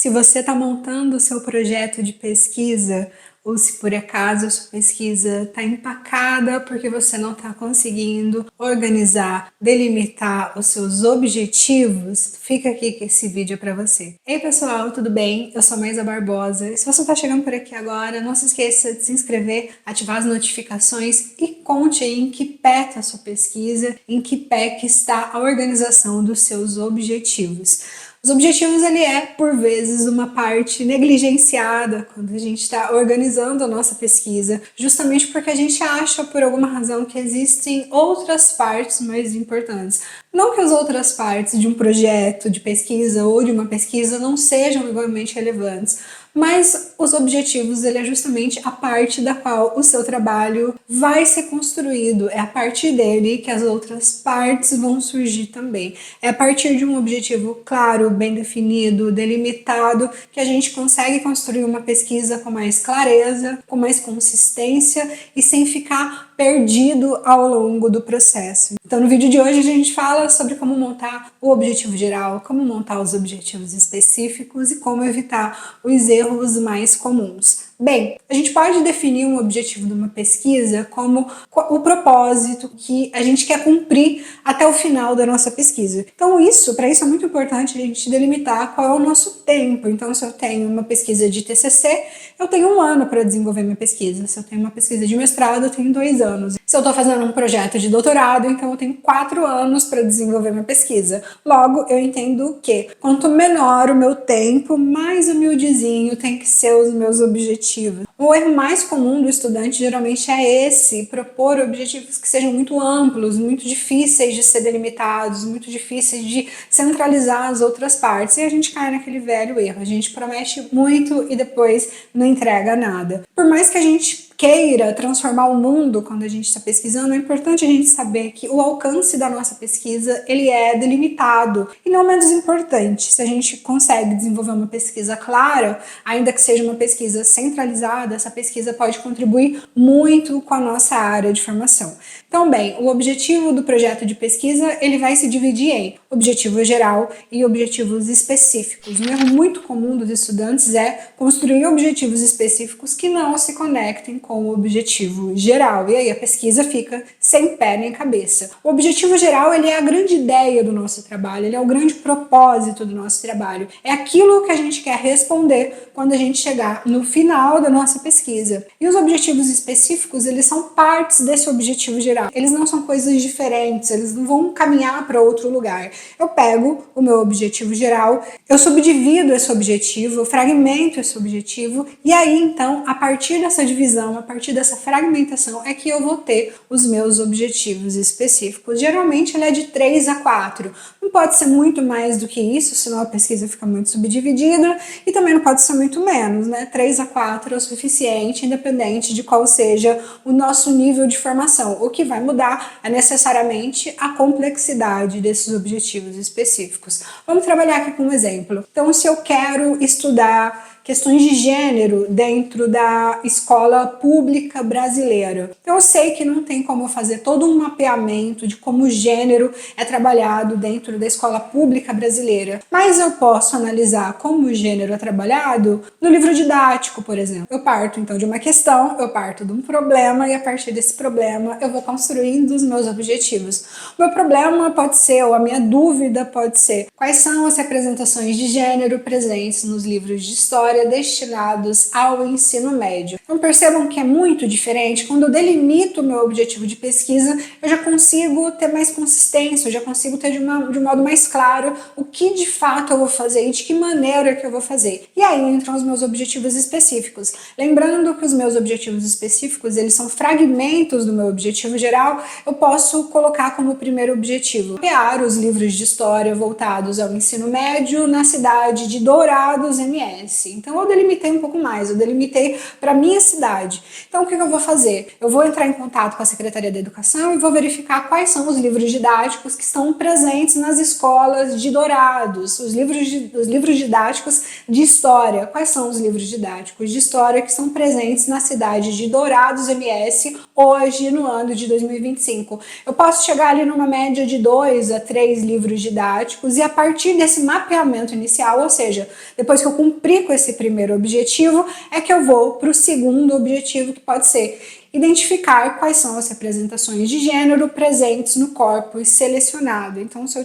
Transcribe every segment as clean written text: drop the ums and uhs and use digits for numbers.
Se você está montando o seu projeto de pesquisa, ou se por acaso a sua pesquisa está empacada porque você não está conseguindo organizar, delimitar os seus objetivos, fica aqui que esse vídeo é para você. Ei pessoal, tudo bem? Eu sou Maísa Barbosa. E se você está chegando por aqui agora, não se esqueça de se inscrever, ativar as notificações e conte aí em que pé está a sua pesquisa, em que pé que está a organização dos seus objetivos. Os objetivos, ele é, por vezes, uma parte negligenciada quando a gente está organizando a nossa pesquisa, justamente porque a gente acha, por alguma razão, que existem outras partes mais importantes. Não que as outras partes de um projeto de pesquisa ou de uma pesquisa não sejam igualmente relevantes, mas os objetivos, ele é justamente a parte da qual o seu trabalho vai ser construído. É a partir dele que as outras partes vão surgir também. É a partir de um objetivo claro, bem definido, delimitado, que a gente consegue construir uma pesquisa com mais clareza, com mais consistência e sem ficar perdido ao longo do processo. Então no vídeo de hoje a gente fala sobre como montar o objetivo geral, como montar os objetivos específicos e como evitar os erros mais comuns. Bem, a gente pode definir um objetivo de uma pesquisa como o propósito que a gente quer cumprir até o final da nossa pesquisa. Então para isso é muito importante a gente delimitar qual é o nosso tempo. Então se eu tenho uma pesquisa de TCC, eu tenho 1 ano para desenvolver minha pesquisa. Se eu tenho uma pesquisa de mestrado, eu tenho 2 anos. Se eu estou fazendo um projeto de doutorado, então eu tenho 4 anos para desenvolver minha pesquisa. Logo, eu entendo que quanto menor o meu tempo, mais humildezinho tem que ser os meus objetivos. O erro mais comum do estudante geralmente é esse, propor objetivos que sejam muito amplos, muito difíceis de ser delimitados, muito difíceis de centralizar as outras partes. E a gente cai naquele velho erro, a gente promete muito e depois não entrega nada. Por mais que a gente queira transformar o mundo quando a gente está pesquisando, é importante a gente saber que o alcance da nossa pesquisa, ele é delimitado. E não menos importante, se a gente consegue desenvolver uma pesquisa clara, ainda que seja uma pesquisa centralizada, essa pesquisa pode contribuir muito com a nossa área de formação. Então, bem, o objetivo do projeto de pesquisa, ele vai se dividir em objetivo geral e objetivos específicos. Um erro muito comum dos estudantes é construir objetivos específicos que não se conectem com o objetivo geral, e aí a pesquisa fica sem pé nem cabeça. O objetivo geral, ele é a grande ideia do nosso trabalho, ele é o grande propósito do nosso trabalho, é aquilo que a gente quer responder quando a gente chegar no final da nossa pesquisa. E os objetivos específicos, eles são partes desse objetivo geral, eles não são coisas diferentes, eles não vão caminhar para outro lugar. Eu pego o meu objetivo geral, eu subdivido esse objetivo, eu fragmento esse objetivo, e aí então, a partir dessa divisão, a partir dessa fragmentação, é que eu vou ter os meus objetivos específicos. Geralmente ele é de 3 a 4. Não pode ser muito mais do que isso, senão a pesquisa fica muito subdividida, e também não pode ser muito menos, né? 3 a 4 é o suficiente, independente de qual seja o nosso nível de formação. O que vai mudar é necessariamente a complexidade desses objetivos específicos. Vamos trabalhar aqui com um exemplo. Então, se eu quero estudar questões de gênero dentro da escola pública brasileira. Então eu sei que não tem como fazer todo um mapeamento de como o gênero é trabalhado dentro da escola pública brasileira, mas eu posso analisar como o gênero é trabalhado no livro didático, por exemplo. Eu parto então de uma questão, eu parto de um problema e a partir desse problema eu vou construindo os meus objetivos. O meu problema pode ser, ou a minha dúvida pode ser, quais são as representações de gênero presentes nos livros de história destinados ao ensino médio. Então percebam que é muito diferente. Quando eu delimito o meu objetivo de pesquisa, eu já consigo ter mais consistência, eu já consigo ter de um modo mais claro o que de fato eu vou fazer e de que maneira que eu vou fazer. E aí entram os meus objetivos específicos. Lembrando que os meus objetivos específicos, eles são fragmentos do meu objetivo geral, eu posso colocar como primeiro objetivo mapear os livros de história voltados ao ensino médio na cidade de Dourados, MS. Então eu delimitei um pouco mais, eu delimitei para minha cidade. Então o que eu vou fazer? Eu vou entrar em contato com a Secretaria da Educação e vou verificar quais são os livros didáticos que estão presentes nas escolas de Dourados, os livros didáticos de história. Quais são os livros didáticos de história que estão presentes na cidade de Dourados MS hoje, no ano de 2025? Eu posso chegar ali numa média de 2 a 3 livros didáticos e a partir desse mapeamento inicial, ou seja, depois que eu cumprir com esse primeiro objetivo, é que eu vou para o segundo objetivo, que pode ser identificar quais são as representações de gênero presentes no corpus selecionado. Então, se eu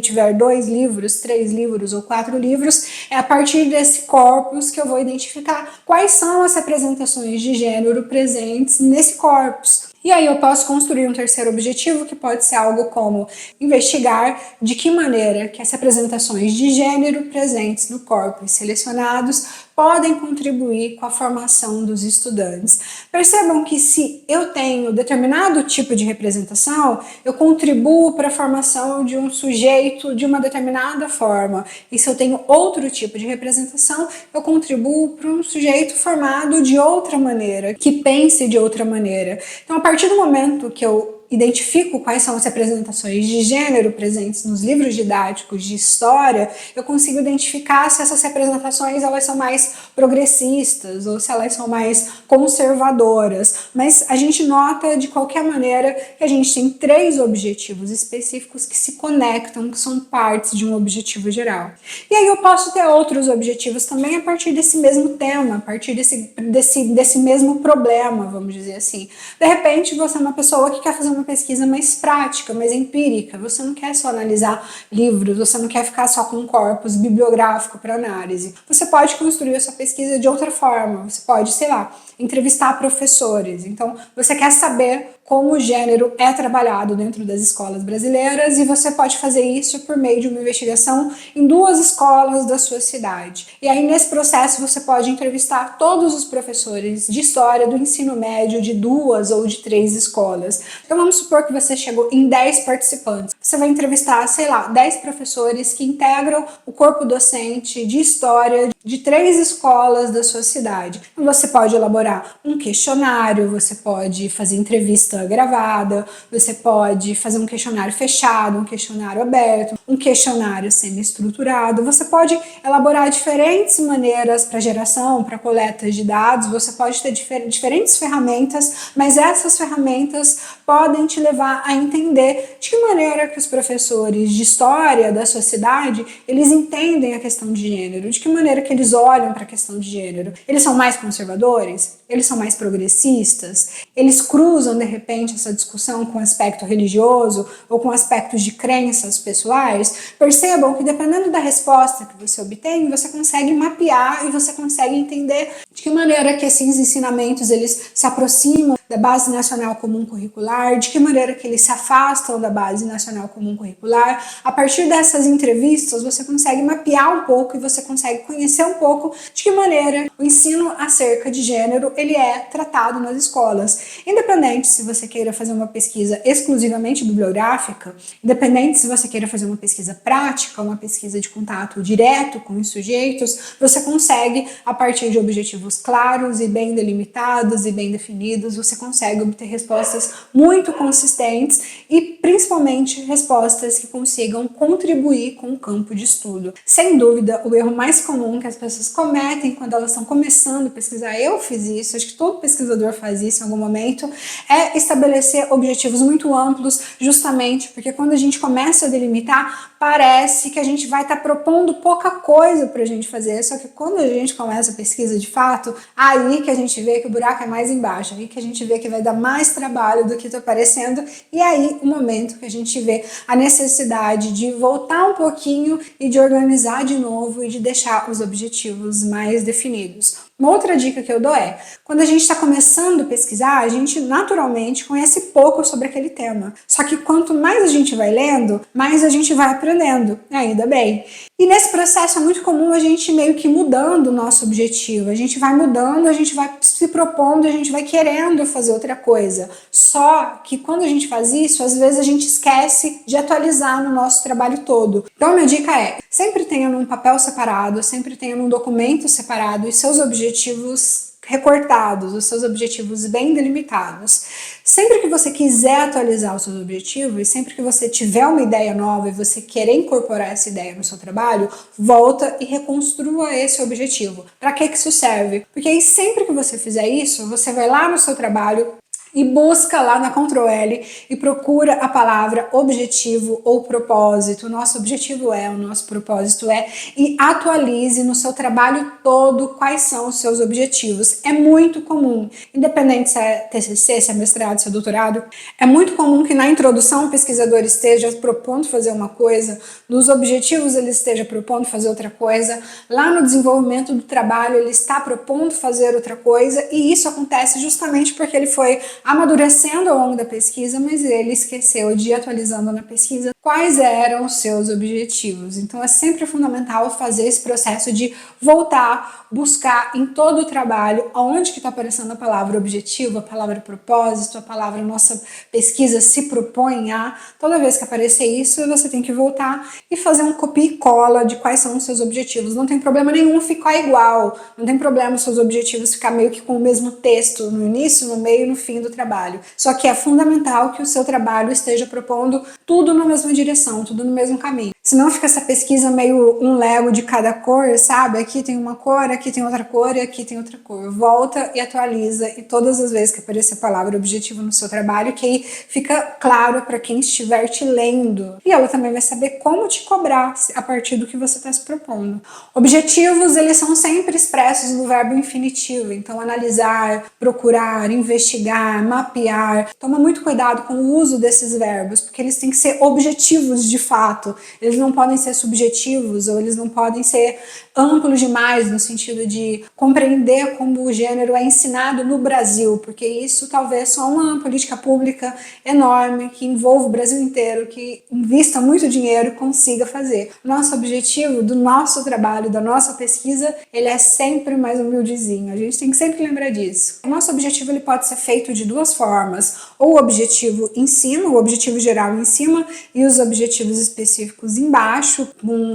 tiver 2 livros, 3 livros ou 4 livros, é a partir desse corpus que eu vou identificar quais são as representações de gênero presentes nesse corpus. E aí eu posso construir um terceiro objetivo, que pode ser algo como investigar de que maneira que as representações de gênero presentes no corpus selecionados podem contribuir com a formação dos estudantes. Percebam que se eu tenho determinado tipo de representação, eu contribuo para a formação de um sujeito de uma determinada forma. E se eu tenho outro tipo de representação, eu contribuo para um sujeito formado de outra maneira, que pense de outra maneira. Então, a partir do momento que eu identifico quais são as representações de gênero presentes nos livros didáticos de história, eu consigo identificar se essas representações elas são mais progressistas ou se elas são mais conservadoras. Mas a gente nota, de qualquer maneira, que a gente tem 3 objetivos específicos que se conectam, que são partes de um objetivo geral. E aí eu posso ter outros objetivos também a partir desse mesmo tema, a partir desse mesmo problema, vamos dizer assim. De repente, você é uma pessoa que quer fazer uma pesquisa mais prática, mais empírica. Você não quer só analisar livros, você não quer ficar só com um corpus bibliográfico para análise. Você pode construir a sua pesquisa de outra forma. Você pode, sei lá, entrevistar professores. Então, você quer saber como o gênero é trabalhado dentro das escolas brasileiras e você pode fazer isso por meio de uma investigação em 2 escolas da sua cidade. E aí, nesse processo, você pode entrevistar todos os professores de história do ensino médio de 2 ou de 3 escolas. Então, vamos supor que você chegou em 10 participantes. Você vai entrevistar, sei lá, 10 professores que integram o corpo docente de história de 3 escolas da sua cidade. Então, você pode elaborar um questionário, você pode fazer entrevista gravada, você pode fazer um questionário fechado, um questionário aberto, um questionário semi-estruturado, você pode elaborar diferentes maneiras para geração, para coleta de dados, você pode ter diferentes ferramentas, mas essas ferramentas podem te levar a entender de que maneira que os professores de história da sua cidade, eles entendem a questão de gênero, de que maneira que eles olham para a questão de gênero. Eles são mais conservadores? Eles são mais progressistas? Eles cruzam, de repente, essa discussão com aspecto religioso ou com aspectos de crenças pessoais? Percebam que, dependendo da resposta que você obtém, você consegue mapear e você consegue entender de que maneira que esses ensinamentos eles se aproximam da Base Nacional Comum Curricular, de que maneira que eles se afastam da Base Nacional Comum Curricular. A partir dessas entrevistas, você consegue mapear um pouco e você consegue conhecer um pouco de que maneira o ensino acerca de gênero ele é tratado nas escolas. Independente se você queira fazer uma pesquisa exclusivamente bibliográfica, independente se você queira fazer uma pesquisa prática, uma pesquisa de contato direto com os sujeitos, você consegue, a partir de objetivos claros e bem delimitados e bem definidos, você consegue obter respostas muito consistentes e principalmente respostas que consigam contribuir com o campo de estudo. Sem dúvida, o erro mais comum que as pessoas cometem quando elas estão começando a pesquisar, eu fiz isso, acho que todo pesquisador faz isso em algum momento, é estabelecer objetivos muito amplos, justamente porque quando a gente começa a delimitar, parece que a gente vai estar propondo pouca coisa para a gente fazer, só que quando a gente começa a pesquisa de fato, aí que a gente vê que o buraco é mais embaixo, aí que a gente vê que vai dar mais trabalho do que está parecendo, e aí o momento que a gente vê a necessidade de voltar um pouquinho e de organizar de novo e de deixar os objetivos mais definidos. Uma outra dica que eu dou é, quando a gente está começando a pesquisar, a gente naturalmente conhece pouco sobre aquele tema. Só que quanto mais a gente vai lendo, mais a gente vai aprendendo, ainda bem. E nesse processo é muito comum a gente meio que mudando o nosso objetivo. A gente vai mudando, a gente vai se propondo, a gente vai querendo fazer outra coisa. Só que quando a gente faz isso, às vezes a gente esquece de atualizar no nosso trabalho todo. Então a minha dica é, sempre tenha num papel separado, sempre tenha num documento separado os seus objetivos recortados, os seus objetivos bem delimitados. Sempre que você quiser atualizar os seus objetivos, sempre que você tiver uma ideia nova e você querer incorporar essa ideia no seu trabalho, volta e reconstrua esse objetivo. Para que isso serve? Porque aí sempre que você fizer isso, você vai lá no seu trabalho e busca lá na Ctrl L e procura a palavra objetivo ou propósito. O nosso objetivo é, o nosso propósito é, e atualize no seu trabalho todo quais são os seus objetivos. É muito comum, independente se é TCC, se é mestrado, se é doutorado, é muito comum que na introdução o pesquisador esteja propondo fazer uma coisa, nos objetivos ele esteja propondo fazer outra coisa, lá no desenvolvimento do trabalho ele está propondo fazer outra coisa, e isso acontece justamente porque ele foi amadurecendo ao longo da pesquisa, mas ele esqueceu de ir atualizando na pesquisa quais eram os seus objetivos. Então é sempre fundamental fazer esse processo de voltar, buscar em todo o trabalho onde que está aparecendo a palavra objetivo, a palavra propósito, a palavra nossa pesquisa se propõe a. Toda vez que aparecer isso, você tem que voltar e fazer um copia e cola de quais são os seus objetivos. Não tem problema nenhum ficar igual, não tem problema os seus objetivos ficar meio que com o mesmo texto no início, no meio e no fim do trabalho. Só que é fundamental que o seu trabalho esteja propondo tudo na mesma direção, tudo no mesmo caminho. Senão fica essa pesquisa meio um Lego de cada cor, sabe? Aqui tem uma cor, aqui tem outra cor e aqui tem outra cor. Volta e atualiza, e todas as vezes que aparecer a palavra objetivo no seu trabalho, que aí fica claro para quem estiver te lendo. E ela também vai saber como te cobrar a partir do que você está se propondo. Objetivos, eles são sempre expressos no verbo infinitivo. Então, analisar, procurar, investigar, mapear. Toma muito cuidado com o uso desses verbos, porque eles têm que ser objetivos de fato. Eles não podem ser subjetivos, ou eles não podem ser amplos demais no sentido de compreender como o gênero é ensinado no Brasil, porque isso talvez só uma política pública enorme que envolva o Brasil inteiro, que invista muito dinheiro e consiga fazer. Nosso objetivo do nosso trabalho, da nossa pesquisa, ele é sempre mais humildezinho. A gente tem que sempre lembrar disso. O nosso objetivo ele pode ser feito de duas formas, ou o objetivo em cima, o objetivo geral em cima e os objetivos específicos embaixo,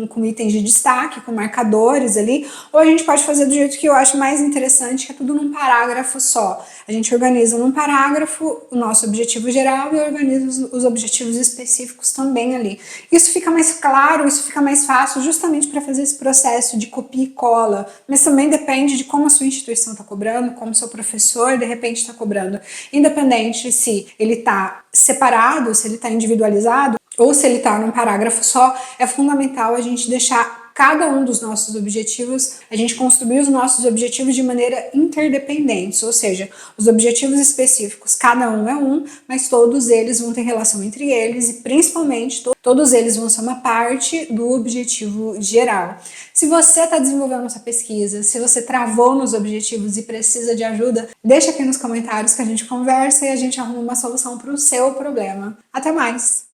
com itens de destaque, com marcadores ali, ou a gente pode fazer do jeito que eu acho mais interessante, que é tudo num parágrafo só. A gente organiza num parágrafo o nosso objetivo geral e organiza os objetivos específicos também ali. Isso fica mais claro, isso fica mais fácil justamente para fazer esse processo de copia e cola, mas também depende de como a sua instituição está cobrando, como o seu professor de repente está cobrando. Independente se ele está separado, se ele está individualizado, ou se ele está num parágrafo só, é fundamental a gente deixar cada um dos nossos objetivos, a gente construir os nossos objetivos de maneira interdependente, ou seja, os objetivos específicos, cada um é um, mas todos eles vão ter relação entre eles e principalmente todos eles vão ser uma parte do objetivo geral. Se você está desenvolvendo essa pesquisa, se você travou nos objetivos e precisa de ajuda, deixa aqui nos comentários que a gente conversa e a gente arruma uma solução para o seu problema. Até mais!